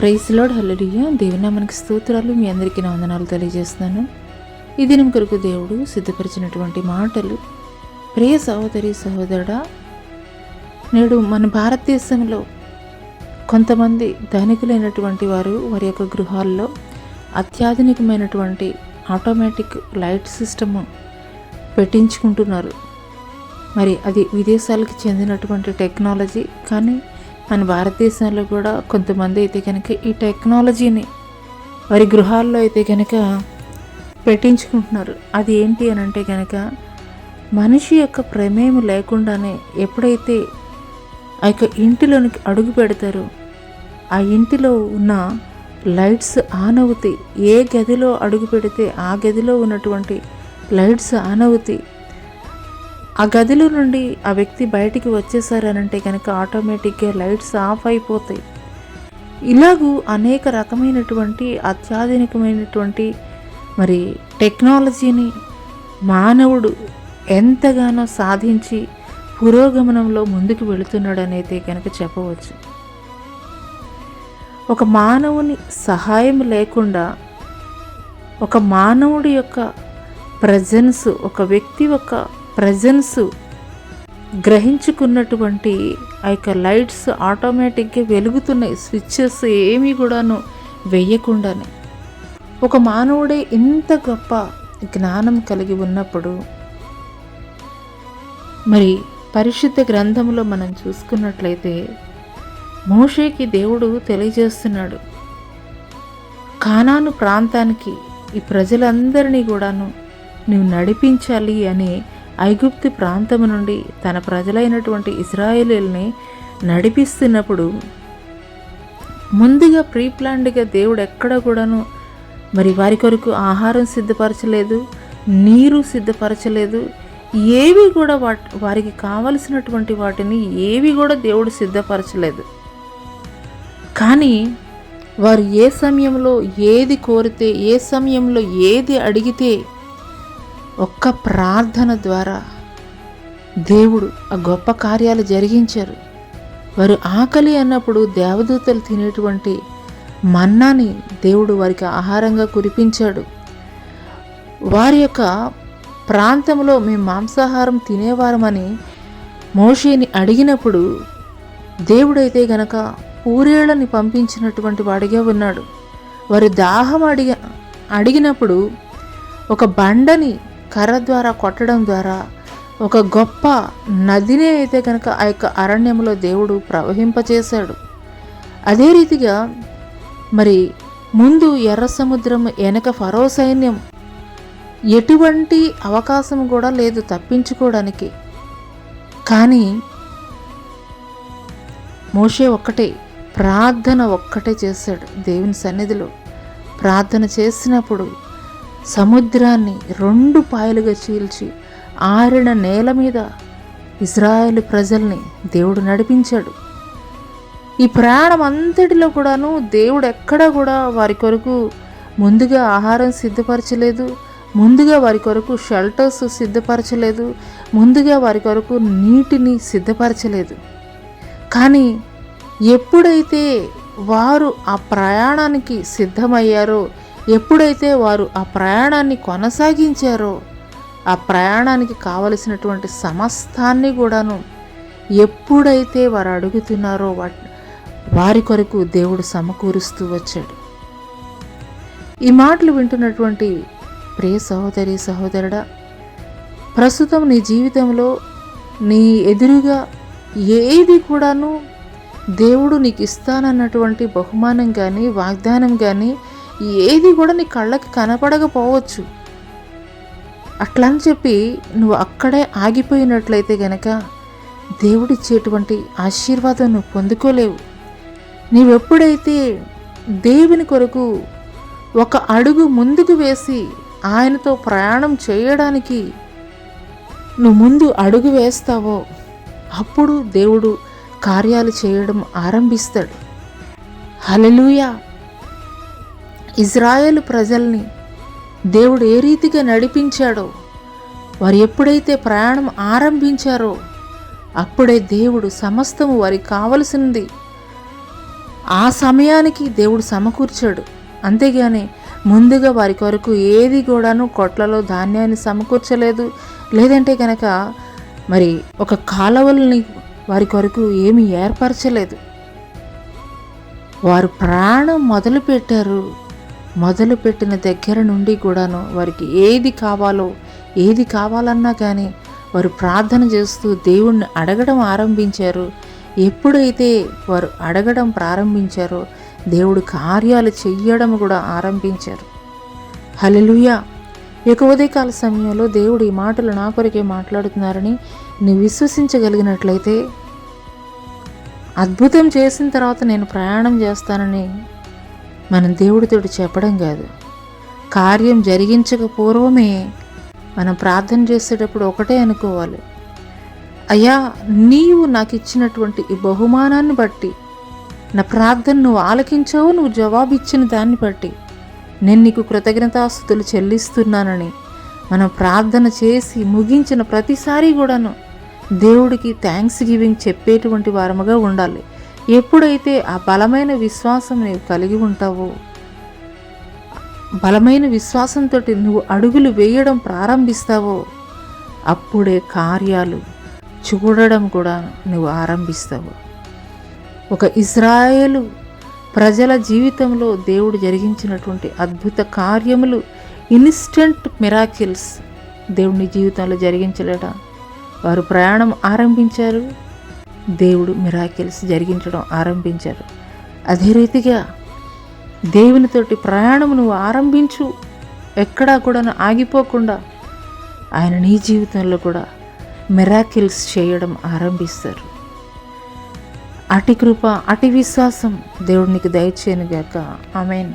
Praise lord, హల్లెలూయా. దేవుని నామానికి స్తోత్రాలు. మీ అందరికీ నా వందనాలు తెలియజేస్తున్నాను. ఈ దినం కొరకు దేవుడు సిద్ధపరిచినటువంటి మాటలు. ప్రియ సహోదరి సహోదరుడా, నేడు మన భారతదేశంలో కొంతమంది ధనికులైనటువంటి వారు వారి యొక్క గృహాల్లో అత్యాధునికమైనటువంటి ఆటోమేటిక్ లైట్ సిస్టమ్ పెట్టించుకుంటున్నారు. మరి అది విదేశాలకు చెందినటువంటి టెక్నాలజీ. కానీ మన భారతదేశంలో కూడా కొంతమంది అయితే కనుక ఈ టెక్నాలజీని వారి గృహాల్లో అయితే కనుక పెట్టించుకుంటున్నారు. అది ఏంటి అని అంటే కనుక మనిషి యొక్క ప్రమేయం లేకుండానే ఎప్పుడైతే ఆ యొక్క ఇంటిలోనికి అడుగు పెడతారో ఆ ఇంటిలో ఉన్న లైట్స్ ఆన్ అవుతాయి. ఏ గదిలో అడుగు పెడితే ఆ గదిలో ఉన్నటువంటి లైట్స్ ఆన్ అవుతాయి. ఆ గదిలో నుండి ఆ వ్యక్తి బయటికి వచ్చేసారనంటే కనుక ఆటోమేటిక్గా లైట్స్ ఆఫ్ అయిపోతాయి. ఇలాగూ అనేక రకమైనటువంటి అత్యాధునికమైనటువంటి మరి టెక్నాలజీని మానవుడు ఎంతగానో సాధించి పురోగమనంలో ముందుకు వెళుతున్నాడనైతే కనుక చెప్పవచ్చు. ఒక మానవుని సహాయం లేకుండా ఒక మానవుడి యొక్క ప్రజెన్స్, ఒక వ్యక్తి యొక్క ప్రజెన్స్ గ్రహించుకున్నటువంటి ఆ యొక్క లైట్స్ ఆటోమేటిక్గా వెలుగుతున్నాయి. స్విచ్చెస్ ఏమీ కూడాను వేయకుండానే ఒక మానవుడే ఇంత గొప్ప జ్ఞానం కలిగి ఉన్నప్పుడు మరి పరిశుద్ధ గ్రంథంలో మనం చూసుకున్నట్లయితే మోషేకి దేవుడు తెలియజేస్తున్నాడు, కానాను ప్రాంతానికి ఈ ప్రజలందరినీ కూడాను నువ్వు నడిపించాలి అని ఐగుప్తు ప్రాంతము నుండి తన ప్రజలైనటువంటి ఇశ్రాయేలీయుల్ని నడిపిస్తున్నప్పుడు ముందుగా ప్రీప్లాన్డ్గా దేవుడు ఎక్కడ కూడాను మరి వారి కొరకు ఆహారం సిద్ధపరచలేదు, నీరు సిద్ధపరచలేదు. ఏవి కూడా వారికి కావలసినటువంటి వాటిని ఏవి కూడా దేవుడు సిద్ధపరచలేదు. కానీ వారు ఏ సమయంలో ఏది కోరితే, ఏ సమయంలో ఏది అడిగితే ఒక్క ప్రార్థన ద్వారా దేవుడు ఆ గొప్ప కార్యాలు జరిగించారు. వారు ఆకలి అన్నప్పుడు దేవదూతలు తినేటువంటి మన్నాని దేవుడు వారికి ఆహారంగా కురిపించాడు. వారి యొక్క ప్రాంతంలో మేము మాంసాహారం తినేవారమని మోషేని అడిగినప్పుడు దేవుడైతే గనక పూరేళ్ళని పంపించినటువంటి వాడిగా ఉన్నాడు. వారు దాహం అడిగినప్పుడు ఒక బండని కర్ర ద్వారా కొట్టడం ద్వారా ఒక గొప్ప నదిని అయితే కనుక ఆ యొక్క అరణ్యంలో దేవుడు ప్రవహింపచేశాడు. అదే రీతిగా మరి ముందు ఎర్ర సముద్రం, వెనక ఫరో సైన్యం, ఎటువంటి అవకాశం కూడా లేదు తప్పించుకోవడానికి. కానీ మోషే ఒక్కటే ప్రార్థన ఒక్కటే చేశాడు. దేవుని సన్నిధిలో ప్రార్థన చేసినప్పుడు సముద్రాన్ని 2 పాయలుగా చీల్చి ఆరిన నేల మీద ఇశ్రాయేలు ప్రజల్ని దేవుడు నడిపించాడు. ఈ ప్రయాణం అంతటిలో కూడాను దేవుడు ఎక్కడా కూడా వారి కొరకు ముందుగా ఆహారం సిద్ధపరచలేదు, ముందుగా వారి కొరకు షెల్టర్స్ సిద్ధపరచలేదు, ముందుగా వారి కొరకు నీటిని సిద్ధపరచలేదు. కానీ ఎప్పుడైతే వారు ఆ ప్రయాణానికి సిద్ధమయ్యారో, ఎప్పుడైతే వారు ఆ ప్రయాణాన్ని కొనసాగించారో, ఆ ప్రయాణానికి కావలసినటువంటి సమస్తాన్ని కూడాను ఎప్పుడైతే వారు అడుగుతున్నారో వారి కొరకు దేవుడు సమకూరుస్తూ వచ్చాడు. ఈ మాటలు వింటున్నటువంటి ప్రియ సహోదరి సహోదరుడా, ప్రస్తుతం నీ జీవితంలో నీ ఎదురుగా ఏది కూడాను దేవుడు నీకు ఇస్తానన్నటువంటి బహుమానం కానీ వాగ్దానం కానీ ఏది కూడా నీ కళ్ళకి కనపడకపోవచ్చు. అట్లా అని చెప్పి నువ్వు అక్కడే ఆగిపోయినట్లయితే గనక దేవుడిచ్చేటువంటి ఆశీర్వాదం నువ్వు పొందుకోలేవు. నీవెప్పుడైతే దేవుని కొరకు ఒక అడుగు ముందుకు వేసి ఆయనతో ప్రయాణం చేయడానికి నువ్వు ముందు అడుగు వేస్తావో అప్పుడు దేవుడు కార్యాలు చేయడం ఆరంభిస్తాడు. హల్లెలూయా. ఇశ్రాయేలు ప్రజల్ని దేవుడు ఏ రీతిగా నడిపించాడో, వారు ఎప్పుడైతే ప్రయాణం ఆరంభించారో అప్పుడే దేవుడు సమస్తము వారికి కావలసింది ఆ సమయానికి దేవుడు సమకూర్చాడు. అంతేగాని ముందుగా వారి కొరకు ఏది కూడాను కొట్లలో ధాన్యాన్ని సమకూర్చలేదు. లేదంటే కనుక మరి ఒక కాలువల్ని వారి కొరకు ఏమీ ఏర్పరచలేదు. వారు ప్రాణం మొదలుపెట్టారు. మొదలుపెట్టిన దగ్గర నుండి కూడాను వారికి ఏది కావాలన్నా కానీ వారు ప్రార్థన చేస్తూ దేవుణ్ణి అడగడం ఆరంభించారు. ఎప్పుడైతే వారు అడగడం ప్రారంభించారో దేవుడు కార్యాలు చెయ్యడం కూడా ఆరంభించారు. హల్లెలూయా. ఇక ఉదయకాల సమయంలో దేవుడు ఈ మాటలు నా కొరకే మాట్లాడుతున్నారని నువ్వు విశ్వసించగలిగినట్లయితే, అద్భుతం చేసిన తర్వాత నేను ప్రయాణం చేస్తానని మనం దేవుడితోటి చెప్పడం కాదు. కార్యం జరిగించక పూర్వమే మనం ప్రార్థన చేసేటప్పుడు ఒకటే అనుకోవాలి, అయ్యా నీవు నాకు ఇచ్చినటువంటి ఈ బహుమానాన్ని బట్టి, నా ప్రార్థన నువ్వు ఆలకించావు, నువ్వు జవాబిచ్చిన దాన్ని బట్టి నేను నీకు కృతజ్ఞతాస్తుతులు చెల్లిస్తున్నానని మనం ప్రార్థన చేసి ముగించిన ప్రతిసారి కూడాను దేవుడికి థ్యాంక్స్ గివింగ్ చెప్పేటువంటి వారముగా ఉండాలి. ఎప్పుడైతే ఆ బలమైన విశ్వాసం నీవు కలిగి ఉంటావో, బలమైన విశ్వాసంతో నువ్వు అడుగులు వేయడం ప్రారంభిస్తావో, అప్పుడే కార్యాలు చూడడం కూడా నువ్వు ఆరంభిస్తావు. ఒక ఇజ్రాయేలు ప్రజల జీవితంలో దేవుడు జరిగించినటువంటి అద్భుత కార్యములు, ఇన్స్టెంట్ మిరాకిల్స్ దేవుని జీవితంలో జరిగించలేడా? వారు ప్రయాణం ఆరంభించారు, దేవుడు మిరాకిల్స్ జరిగించడం ఆరంభించారు. అదే రీతిగా దేవునితోటి ప్రయాణం నువ్వు ఆరంభించు, ఎక్కడా కూడా ఆగిపోకుండా ఆయన నీ జీవితంలో కూడా మిరాకిల్స్ చేయడం ఆరంభిస్తారు. అటి కృప, అటి విశ్వాసం దేవుడు నీకు దయచేయనుగాక. ఆమేన్.